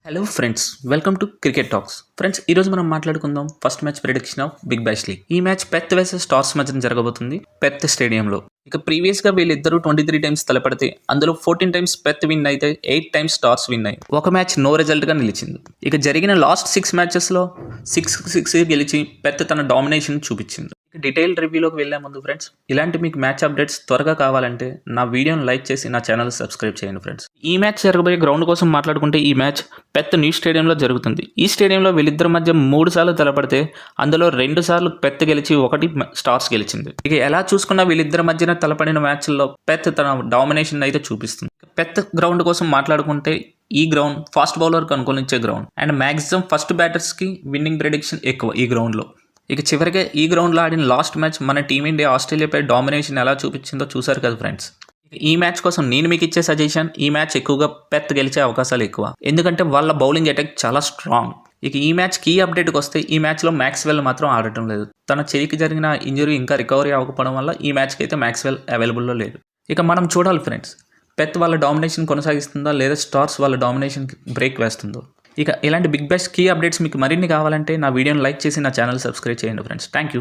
Hello friends, welcome to cricket talks. Friends, ఈరోజు మనం మాట్లాడుకుందాం first match prediction of big bash league. ఈ match Perth versus stars మధ్యన జరగబోతుంది పెత్ స్టేడియంలో. ఇక ప్రీవియస్గా వీళ్ళిద్దరూ 23 టైమ్స్ తలపడితే అందులో 14 టైమ్స్ పెత్ విన్ అయితే 8 టైమ్స్ స్టార్స్ విన్ అయ్యి ఒక మ్యాచ్ నో రిజల్ట్గా నిలిచింది. ఇక జరిగిన లాస్ట్ 6 మ్యాచెస్లో 6 గెలిచి పెత్ తన డామినేషన్ చూపించింది. డీటెయిల్ రివ్యూలోకి వెళ్ళే ముందు ఫ్రెండ్స్, ఇలాంటి మీకు మ్యాచ్ అప్డేట్స్ త్వరగా కావాలంటే నా వీడియోని లైక్ చేసి నా ఛానల్ సబ్స్క్రైబ్ చేయండి ఫ్రెండ్స్. ఈ మ్యాచ్ జరగబోయే గ్రౌండ్ కోసం మాట్లాడుకుంటే ఈ మ్యాచ్ పెత్ న్యూ స్టేడియంలో జరుగుతుంది. ఈ స్టేడియంలో వీళ్ళిద్దరి మధ్య 3 సార్లు తలపడితే అందులో 2 సార్లు పెత్ గెలిచి 1 స్టార్స్ గెలిచింది. ఇక ఎలా చూసుకున్నా వీళ్ళిద్దరి మధ్యన తలపడిన మ్యాచ్ల్లో పెత్ తన డామినేషన్ అయితే చూపిస్తుంది. పెత్ గ్రౌండ్ కోసం మాట్లాడుకుంటే ఈ గ్రౌండ్ ఫాస్ట్ బౌలర్కి అనుకూలించే గ్రౌండ్ అండ్ మ్యాక్సిమం ఫస్ట్ బ్యాటర్స్కి విన్నింగ్ ప్రెడిక్షన్ ఎక్కువ ఈ గ్రౌండ్లో. ఇక చివరిగా ఈ గ్రౌండ్లో ఆడిన లాస్ట్ మ్యాచ్ మన టీమిండియా ఆస్ట్రేలియాపై డామినేషన్ ఎలా చూపించిందో చూసారు కదా ఫ్రెండ్స్. ఈ మ్యాచ్ కోసం నేను మీకు ఇచ్చే సజెషన్, ఈ మ్యాచ్ ఎక్కువగా పెత్ గెలిచే అవకాశాలు ఎక్కువ, ఎందుకంటే వాళ్ళ బౌలింగ్ అటాక్ చాలా స్ట్రాంగ్. ఇక ఈ మ్యాచ్ కీ అప్డేట్కి వస్తే ఈ మ్యాచ్లో మ్యాక్స్వెల్ మాత్రం ఆడటం లేదు. తన చేయికి జరిగిన ఇంజరీ ఇంకా రికవరీ అవ్వకపోవడం వల్ల ఈ మ్యాచ్కి అయితే మ్యాక్స్వెల్ అవైలబుల్లో లేదు. ఇక మనం చూడాలి ఫ్రెండ్స్, పెత్ వాళ్ళ డామినేషన్ కొనసాగిస్తుందా లేదా స్టార్స్ వాళ్ళ డామినేషన్కి బ్రేక్ వేస్తుందో. ఇక ఇలాంటి బిగ్ బ్యాష్ కీ అప్డేట్స్ మీకు మరిన్ని కావాలంటే నా వీడియోని లైక్ చేసి నా ఛానల్ సబ్స్క్రైబ్ చేయండి ఫ్రెండ్స్. Thank you.